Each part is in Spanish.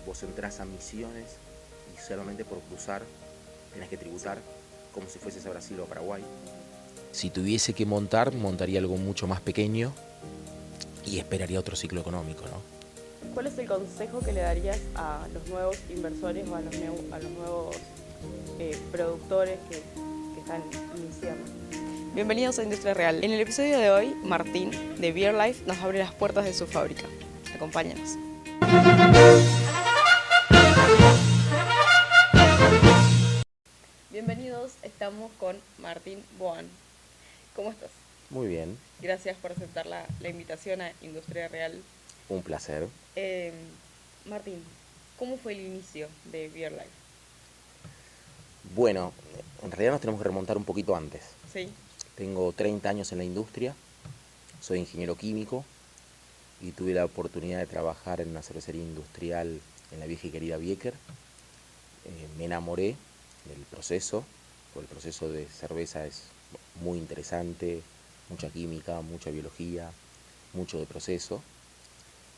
vos entrás a Misiones y solamente por cruzar tenés que tributar como si fueses a Brasil o a Paraguay. Si tuviese que montar, montaría algo mucho más pequeño y esperaría otro ciclo económico, ¿no? ¿Cuál es el consejo que le darías a los nuevos inversores o a los nuevos productores que están iniciando? Bienvenidos a Industria Real. En el episodio de hoy, Martín, de Beer Life, nos abre las puertas de su fábrica. Acompáñanos. Bienvenidos, estamos con Martín Boan. ¿Cómo estás? Muy bien, Gracias por aceptar la invitación a Industria Real. un placer. Eh, Martín, ¿cómo fue el inicio de Beer Life? Bueno, en realidad nos tenemos que remontar un poquito antes. Sí, Tengo 30 años en la industria, soy ingeniero químico y tuve la oportunidad de trabajar en una cervecería industrial en la vieja y querida Bieker. Me enamoré del proceso, porque el proceso de cerveza es muy interesante, mucha química, mucha biología, mucho de proceso.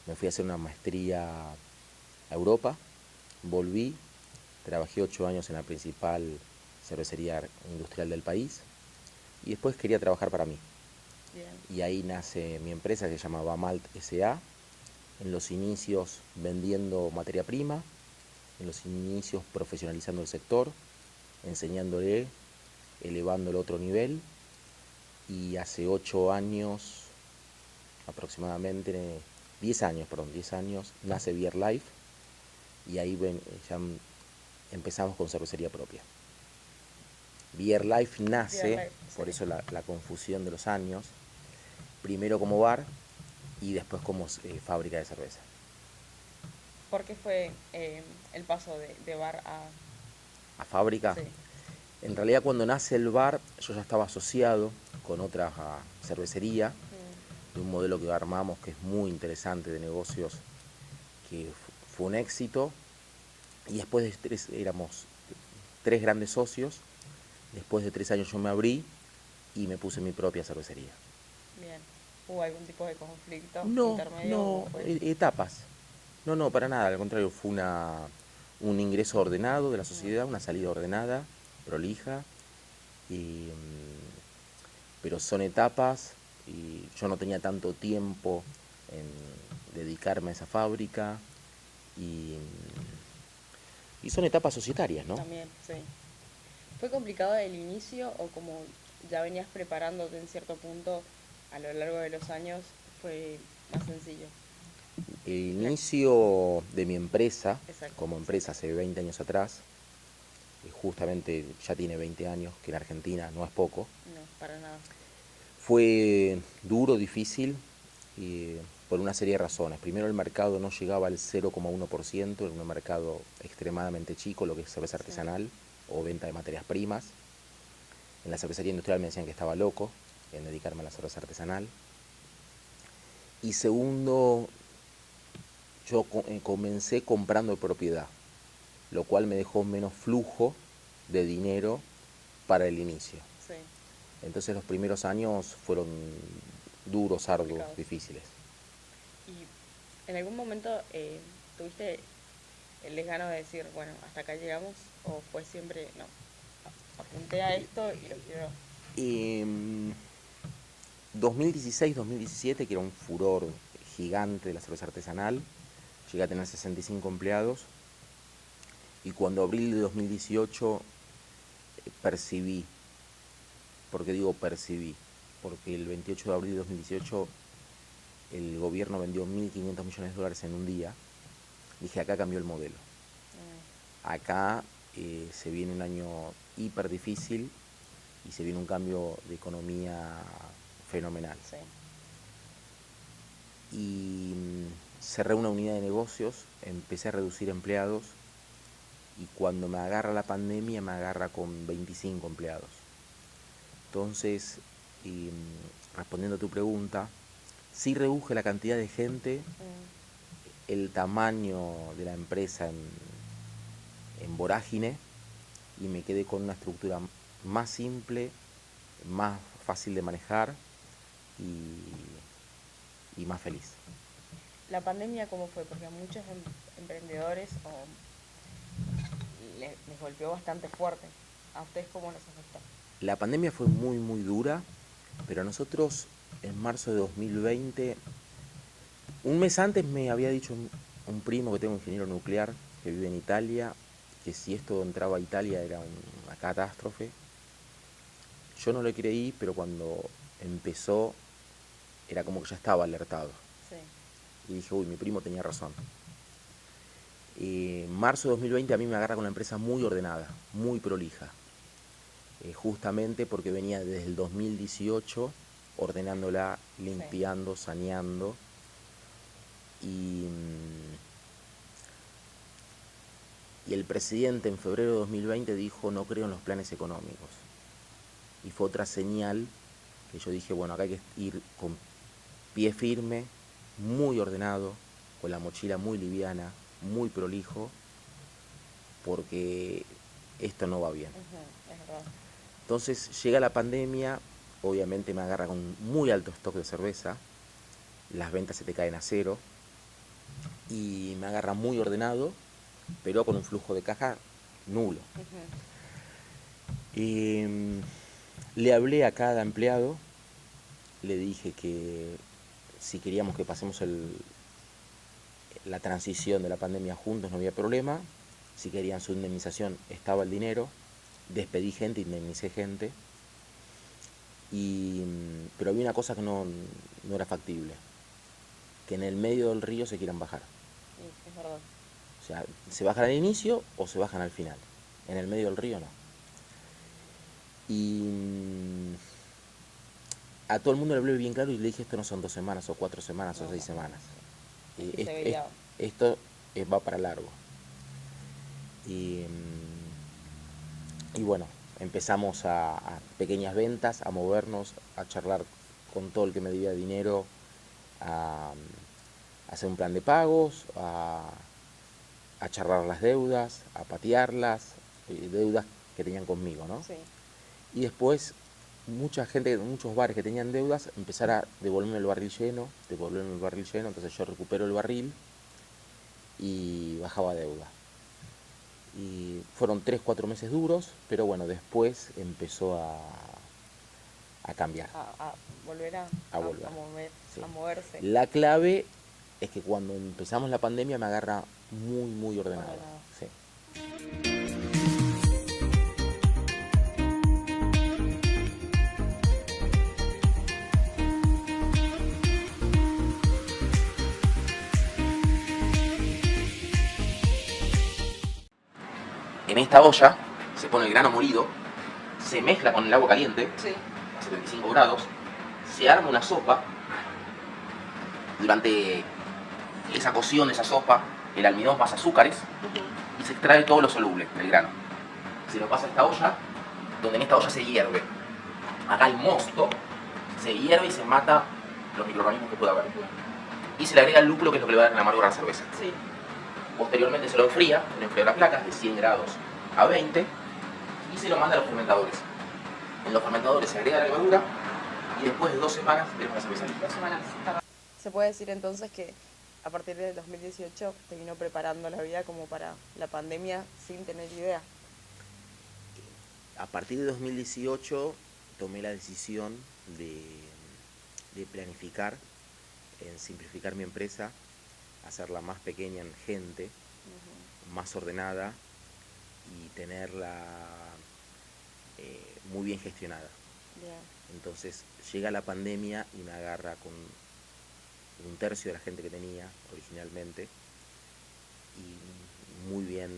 Me fui a hacer una maestría a Europa, volví, trabajé 8 años en la principal cervecería industrial del país y después quería trabajar para mí. bien. Y ahí nace mi empresa que se llamaba Malt S.A. En los inicios vendiendo materia prima, en los inicios profesionalizando el sector, enseñándole, elevándolo a otro nivel. Y hace 8 años, aproximadamente 10 años, nace Beer Life y ahí ya empezamos con cervecería propia. Beer Life Beer nace, Life, por sí. eso la confusión de los años, primero como bar y después como fábrica de cerveza. ¿Por qué fue el paso de bar a...? A fábrica, Sí, en realidad cuando nace el bar yo ya estaba asociado con otra cervecería de un modelo que armamos que es muy interesante de negocios, que fue un éxito. Y después de éramos 3 grandes socios. Después de 3 años yo me abrí y me puse mi propia cervecería. bien. ¿Hubo algún tipo de conflicto No, intermedio o no, fue...? etapas. No, no, para nada. Al contrario, fue un ingreso ordenado de la Mm, sociedad, una salida ordenada, prolija. Pero son etapas y yo no tenía tanto tiempo en dedicarme a esa fábrica y, y son etapas societarias, ¿no? también, sí. ¿Fue complicado el inicio o como ya venías preparándote en cierto punto a lo largo de los años fue más sencillo? El La- inicio de mi empresa, Exacto, como sí. empresa hace 20 años atrás, justamente ya tiene 20 años, que en Argentina no es poco, No, para nada. fue duro, difícil, por una serie de razones. Primero, el mercado no llegaba al 0,1%, era un mercado extremadamente chico, lo que es cerveza Sí, artesanal o venta de materias primas. En la cervecería industrial me decían que estaba loco en dedicarme a la cerveza artesanal. Y segundo, yo comencé comprando propiedad, lo cual me dejó menos flujo de dinero para el inicio. sí, Entonces los primeros años fueron duros, arduos, complicados. difíciles. ¿Y en algún momento tuviste el desgano de decir, bueno, hasta acá llegamos? ¿O fue siempre, no, apunté a esto y lo quiero? En 2016-2017, que era un furor gigante de la cerveza artesanal, llegué a tener 65 empleados y cuando abril de 2018 percibí, porque digo percibí, porque el 28 de abril de 2018 el gobierno vendió 1.500 millones de dólares en un día, dije acá cambió el modelo. Mm, Acá se viene un año hiper difícil y se viene un cambio de economía fenomenal. sí, Y cerré una unidad de negocios, empecé a reducir empleados y cuando me agarra la pandemia me agarra con 25 empleados. Entonces, respondiendo a tu pregunta, sí reduje la cantidad de gente, mm, el tamaño de la empresa en vorágine y me quedé con una estructura más simple, más fácil de manejar y más feliz. ¿la pandemia cómo fue? Porque a muchas emprendedores les golpeó bastante fuerte. ¿A ustedes cómo les afectó? La pandemia fue muy, muy dura, pero nosotros en marzo de 2020, un mes antes me había dicho un primo que tengo ingeniero nuclear que vive en Italia, que si esto entraba a Italia era una catástrofe. Yo no le creí, pero cuando empezó era como que ya estaba alertado. Sí. Y dije, uy, mi primo tenía razón. En marzo de 2020 a mí me agarra con la empresa muy ordenada, muy prolija. Justamente porque venía desde el 2018 ordenándola, limpiando, sí, saneando. Y el presidente en febrero de 2020 dijo, no creo en los planes económicos. Y fue otra señal que yo dije, bueno, acá hay que ir con pie firme, muy ordenado, con la mochila muy liviana, muy prolijo, porque esto no va bien. Es verdad. Entonces llega la pandemia, obviamente me agarra con muy alto stock de cerveza, las ventas se te caen a cero, y me agarra muy ordenado, pero con un flujo de caja nulo. Le hablé a cada empleado, le dije que si queríamos que pasemos la transición de la pandemia juntos no había problema, si querían su indemnización estaba el dinero, despedí gente, indemnicé gente, pero había una cosa que no era factible, que en el medio del río se quieran bajar. Sí, es verdad. O sea, se bajan al inicio o se bajan al final, en el medio del río no. Y a todo el mundo le hablé bien claro y le dije, esto no son 2 semanas o 4 semanas o 6 semanas. Esto va para largo. Y bueno, empezamos a pequeñas ventas, a movernos, a charlar con todo el que me debía dinero, a hacer un plan de pagos, a charlar las deudas, a patearlas, deudas que tenían conmigo, ¿no? Sí. Y después mucha gente, muchos bares que tenían deudas, empezar a devolverme el barril lleno, entonces yo recupero el barril y bajaba deuda. Y fueron 3-4 meses duros, pero bueno, después empezó a cambiar. A volver volver. A moverse. La clave es que cuando empezamos la pandemia me agarra muy, muy ordenado. Sí. En esta olla se pone el grano molido, se mezcla con el agua caliente, sí, a 75 grados, se arma una sopa. Durante esa cocción de esa sopa, el almidón pasa azúcares y se extrae todo lo soluble del grano. Se lo pasa a esta olla, donde en esta olla se hierve. Acá el mosto se hierve y se mata los microorganismos que pueda haber. Y se le agrega el lúpulo, que es lo que le va a dar el amargor a la cerveza. Sí. Posteriormente se lo enfría, en enfriar placas de 100 grados a 20 y se lo manda a los fermentadores. En los fermentadores se agrega la levadura y después de 2 semanas tenemos la cerveza lista. 2 semanas. Se puede decir entonces que a partir del 2018 te vino preparando la vida como para la pandemia sin tener idea. A partir de 2018 tomé la decisión de planificar, en simplificar mi empresa, hacerla más pequeña en gente, más ordenada y tenerla muy bien gestionada. Entonces llega la pandemia y me agarra con 1/3 de la gente que tenía originalmente y muy bien,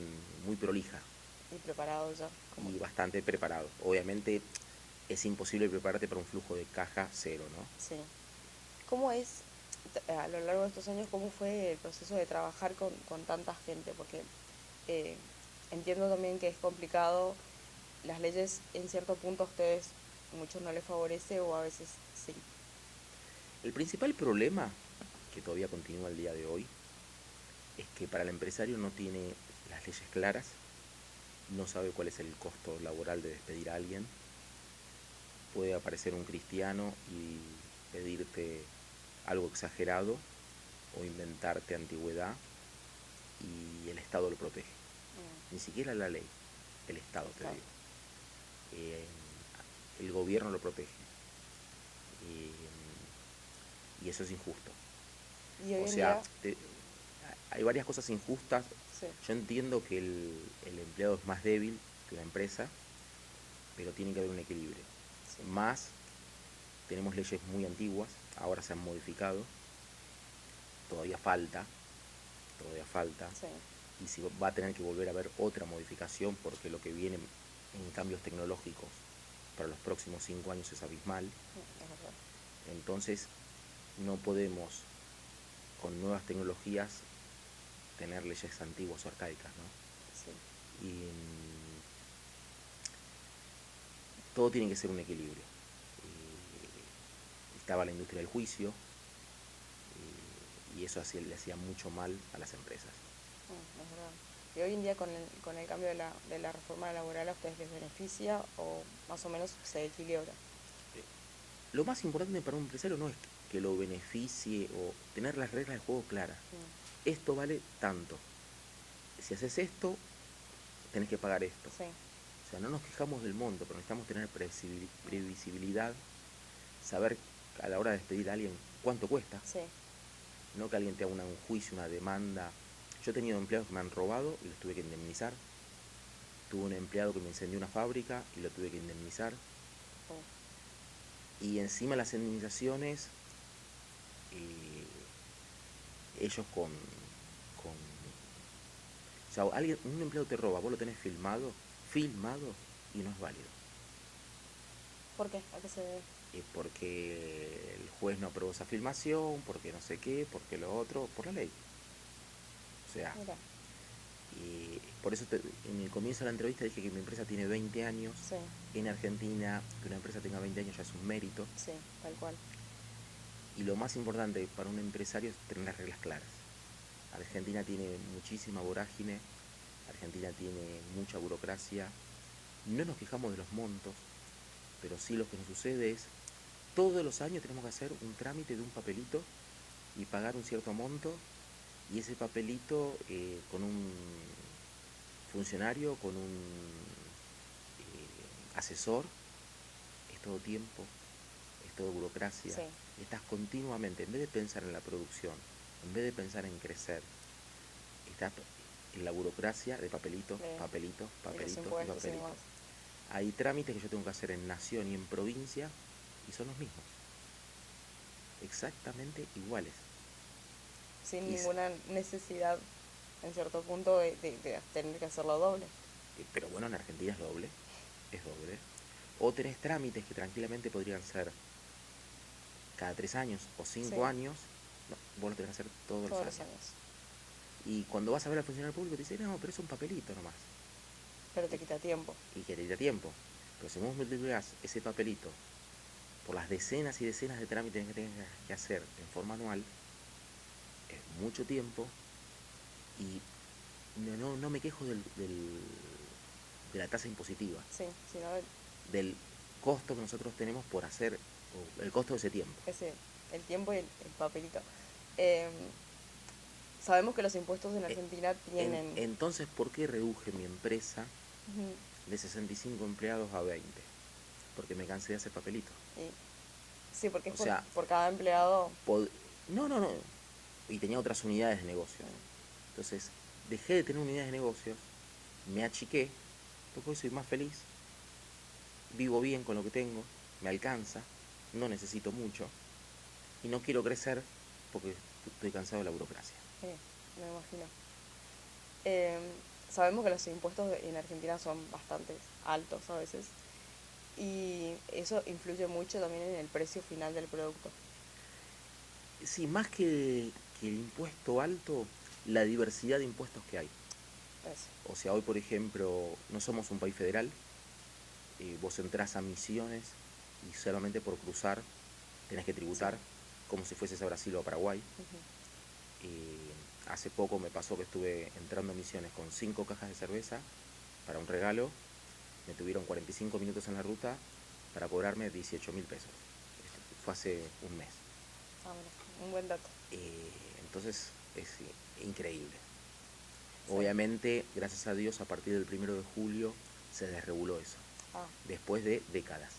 muy prolija. Y preparado ya. Y bastante preparado. Obviamente es imposible prepararte para un flujo de caja cero, ¿no? Sí. ¿Cómo es, a lo largo de estos años, cómo fue el proceso de trabajar con tanta gente? Porque entiendo también que es complicado, las leyes en cierto punto a ustedes muchos no les favorece o a veces sí. El principal problema, que todavía continúa el día de hoy, es que para el empresario no tiene las leyes claras, no sabe cuál es el costo laboral de despedir a alguien. Puede aparecer un cristiano y pedirte algo exagerado o inventarte antigüedad y el Estado lo protege. Ni siquiera la ley, el Estado, te Claro. digo. Eh, el gobierno lo protege. Y eso es injusto. Y hoy O en sea, día, hay varias cosas injustas. sí, Yo entiendo que el empleado es más débil que una empresa, pero tiene que haber un equilibrio. sí, Más, tenemos leyes muy antiguas, ahora se han modificado, todavía falta, todavía falta, sí, y si va a tener que volver a haber otra modificación porque lo que viene en cambios tecnológicos para los próximos 5 años es abismal. es verdad. Entonces no podemos con nuevas tecnologías tener leyes antiguas o arcaicas, ¿no? Sí, Y todo tiene que ser un equilibrio. Estaba la industria del juicio y eso le hacía mucho mal a las empresas. es verdad. Y hoy en día con el cambio de la reforma laboral, ¿a ustedes les beneficia o más o menos se equilibra? Lo más importante para un empresario no es que lo beneficie o tener las reglas del juego claras. Esto vale tanto. Si haces esto, tenés que pagar esto. Sí, O sea, no nos quejamos del monto, pero necesitamos tener previsibilidad, saber a la hora de despedir a alguien cuánto cuesta, sí, no que alguien te haga un juicio, una demanda. Yo he tenido empleados que me han robado y los tuve que indemnizar. Tuve un empleado que me incendió una fábrica y lo tuve que indemnizar. Y encima las indemnizaciones, ellos o sea, un empleado te roba, vos lo tenés filmado, y no es válido. ¿por qué? ¿A qué se debe? Porque el juez no aprobó esa filmación, porque no sé qué, porque lo otro, por la ley. O sea, Mira, y por eso en el comienzo de la entrevista dije que mi empresa tiene 20 años. sí, En Argentina, que una empresa tenga 20 años ya es un mérito. sí, tal cual. Y lo más importante para un empresario es tener las reglas claras. Argentina tiene muchísima vorágine, Argentina tiene mucha burocracia. No nos quejamos de los montos, pero sí lo que nos sucede es, todos los años tenemos que hacer un trámite de un papelito y pagar un cierto monto, y ese papelito con un funcionario, con un asesor, es todo tiempo, es todo burocracia. Sí. Estás continuamente, en vez de pensar en la producción, en vez de pensar en crecer, estás en la burocracia de papelitos, papelitos, papelitos y papelitos. Hay trámites que yo tengo que hacer en nación y en provincia y son los mismos, exactamente iguales. Sin ninguna necesidad, en cierto punto, de tener que hacerlo doble. Pero bueno, en Argentina es doble, es doble. O tenés trámites que tranquilamente podrían ser cada 3 años o 5 Sí. años, no, vos lo tenés que hacer todos los años. Y cuando vas a ver al funcionario público te dice, no, pero es un papelito nomás. Pero te quita tiempo. Y que te quita tiempo. Pero si vos multiplicás ese papelito por las decenas y decenas de trámites que tengas que hacer en forma anual, es mucho tiempo. Y no me quejo de la tasa impositiva. Sí, sino del costo que nosotros tenemos por hacer, o el costo de ese tiempo. El tiempo y el papelito. Sabemos que los impuestos en Argentina tienen... Entonces, ¿por qué reduje mi empresa de 65 empleados a 20? Porque me cansé de hacer papelitos. Sí, porque es por cada empleado... No. Y tenía otras unidades de negocio. Entonces, dejé de tener unidades de negocios, me achiqué, porque hoy soy más feliz, vivo bien con lo que tengo, me alcanza, no necesito mucho y no quiero crecer porque estoy cansado de la burocracia. Sí, me imagino. Sabemos que los impuestos en Argentina son bastante altos a veces y eso influye mucho también en el precio final del producto. Sí, más que el impuesto alto, la diversidad de impuestos que hay. Eso. O sea, hoy por ejemplo no somos un país federal, vos entrás a Misiones y solamente por cruzar tenés que tributar, como si fueses a Brasil o a Paraguay. Hace poco me pasó que estuve entrando a Misiones con 5 cajas de cerveza para un regalo, me tuvieron 45 minutos en la ruta para cobrarme 18.000 pesos. Esto fue hace un mes. Bueno, un buen dato. Entonces es increíble. Obviamente, gracias a Dios, a partir del 1 de julio se desreguló eso, Ah, después de décadas,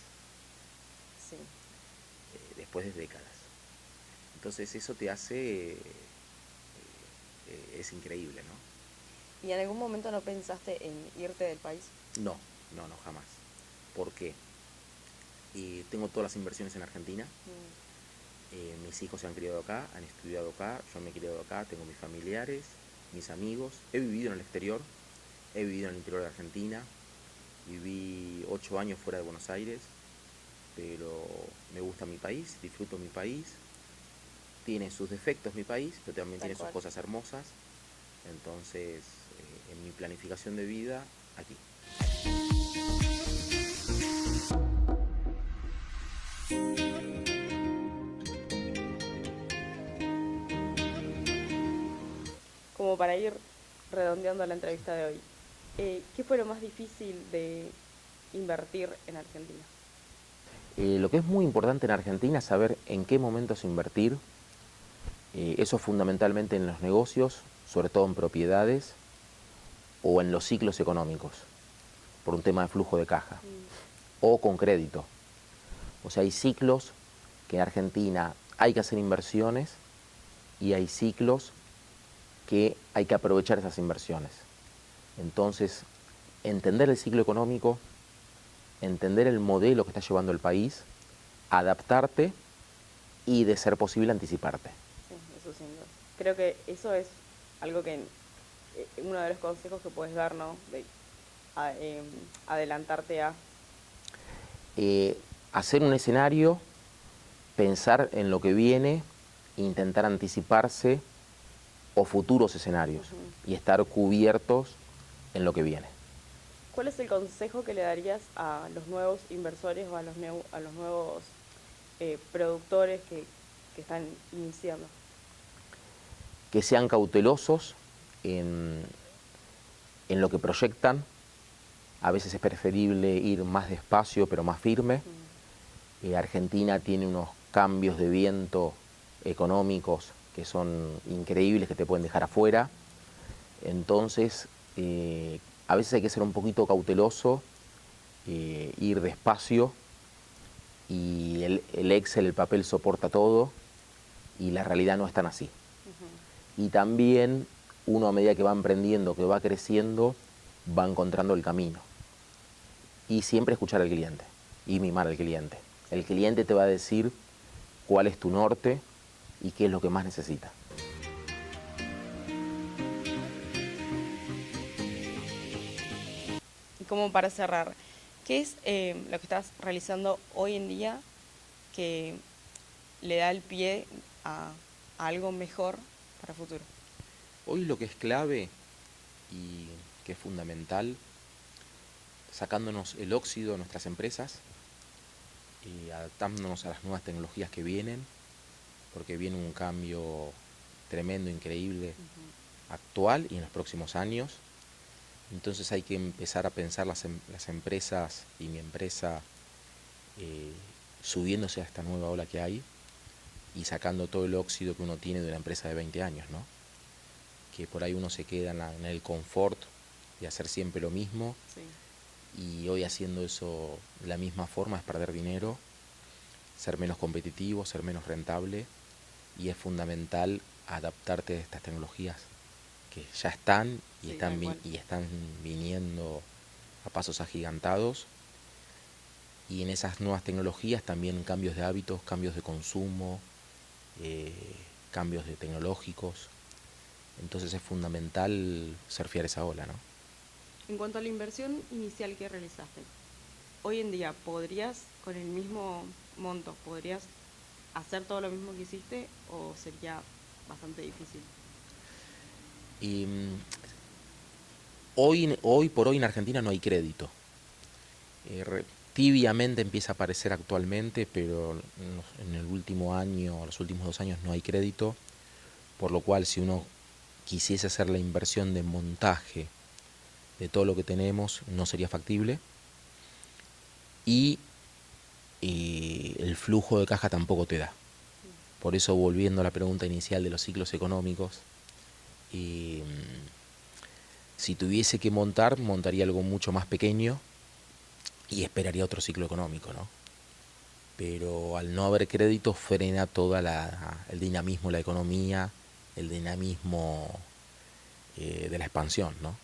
sí. después de décadas. Entonces eso te hace, es increíble, ¿no? ¿Y en algún momento no pensaste en irte del país? No, no, no, jamás. ¿Por qué? Tengo todas las inversiones en Argentina. Mis hijos se han criado acá, han estudiado acá, yo me he criado acá, tengo mis familiares, mis amigos. He vivido en el exterior, he vivido en el interior de Argentina, viví 8 años fuera de Buenos Aires, pero me gusta mi país, disfruto mi país. Tiene sus defectos mi país, pero también Tal tiene sus cual. cosas hermosas. Entonces, en mi planificación de vida, aquí. Como para ir redondeando la entrevista de hoy, ¿qué fue lo más difícil de invertir en Argentina? Lo que es muy importante en Argentina es saber en qué momentos invertir. Eso fundamentalmente en los negocios, sobre todo en propiedades o en los ciclos económicos, por un tema de flujo de caja, o con crédito. O sea, hay ciclos que en Argentina hay que hacer inversiones y hay ciclos que hay que aprovechar esas inversiones. Entonces, entender el ciclo económico, entender el modelo que está llevando el país, adaptarte y, de ser posible, anticiparte. Sí, eso sin duda. Creo que eso es algo que uno de los consejos que puedes dar, ¿no? De adelantarte a... Hacer un escenario, pensar en lo que viene, intentar anticiparse o futuros escenarios y estar cubiertos en lo que viene. ¿Cuál es el consejo que le darías a los nuevos inversores o a los nuevos productores que están iniciando? Que sean cautelosos en lo que proyectan. A veces es preferible ir más despacio pero más firme. Argentina tiene unos cambios de viento económicos que son increíbles, que te pueden dejar afuera. Entonces, a veces hay que ser un poquito cauteloso, ir despacio, y el Excel, el papel soporta todo, y la realidad no es tan así. Y también uno, a medida que va emprendiendo, que va creciendo, va encontrando el camino. Y siempre escuchar al cliente y mimar al cliente. El cliente te va a decir cuál es tu norte y qué es lo que más necesita. Y como para cerrar, ¿qué es lo que estás realizando hoy en día que le da el pie a algo mejor para el futuro? Hoy lo que es clave y que es fundamental, sacándonos el óxido de nuestras empresas y adaptándonos a las nuevas tecnologías que vienen, porque viene un cambio tremendo, increíble, actual y en los próximos años. Entonces hay que empezar a pensar las empresas y mi empresa subiéndose a esta nueva ola que hay y sacando todo el óxido que uno tiene de una empresa de 20 años, ¿no? Que por ahí uno se queda en el confort de hacer siempre lo mismo. Sí. Y hoy, haciendo eso de la misma forma, es perder dinero, ser menos competitivo, ser menos rentable, y es fundamental adaptarte a estas tecnologías que ya están y, Sí, están viniendo a pasos agigantados. Y en esas nuevas tecnologías también cambios de hábitos, cambios de consumo, cambios de tecnológicos. Entonces es fundamental surfear esa ola, ¿no? En cuanto a la inversión inicial que realizaste, hoy en día, ¿podrías, con el mismo monto, podrías hacer todo lo mismo que hiciste o sería bastante difícil? Y hoy por hoy en Argentina no hay crédito. Tibiamente empieza a aparecer actualmente, pero en el último año, los últimos 2 años no hay crédito, por lo cual si uno quisiese hacer la inversión de montaje de todo lo que tenemos, no sería factible. Y el flujo de caja tampoco te da. Por eso, volviendo a la pregunta inicial de los ciclos económicos, Si tuviese que montar, montaría algo mucho más pequeño y esperaría otro ciclo económico, ¿no? Pero al no haber crédito frena todo el dinamismo de la economía, el dinamismo de la expansión, ¿no?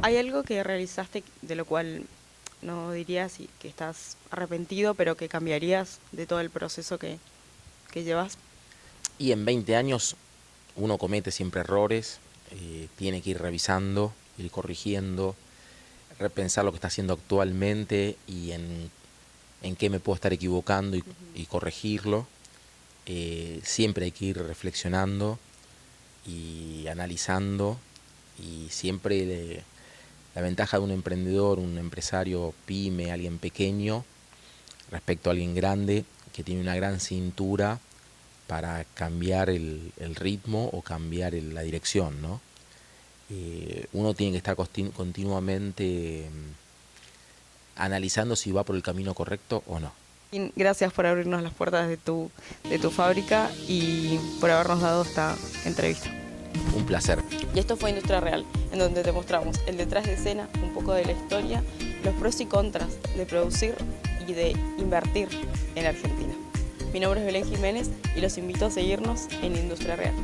¿Hay algo que realizaste de lo cual no dirías que estás arrepentido, pero que cambiarías de todo el proceso que llevas? Y en 20 años uno comete siempre errores, tiene que ir revisando, ir corrigiendo, repensar lo que está haciendo actualmente y en qué me puedo estar equivocando y corregirlo. Siempre hay que ir reflexionando y analizando, y siempre la ventaja de un emprendedor, un empresario pyme, alguien pequeño, respecto a alguien grande que tiene una gran cintura para cambiar el ritmo o cambiar la dirección, ¿no? Uno tiene que estar continuamente analizando si va por el camino correcto o no. Gracias por abrirnos las puertas de tu fábrica y por habernos dado esta entrevista. Un placer. Y esto fue Industria Real, en donde te mostramos el detrás de escena, un poco de la historia, los pros y contras de producir y de invertir en Argentina. Mi nombre es Belén Jiménez y los invito a seguirnos en Industria Real.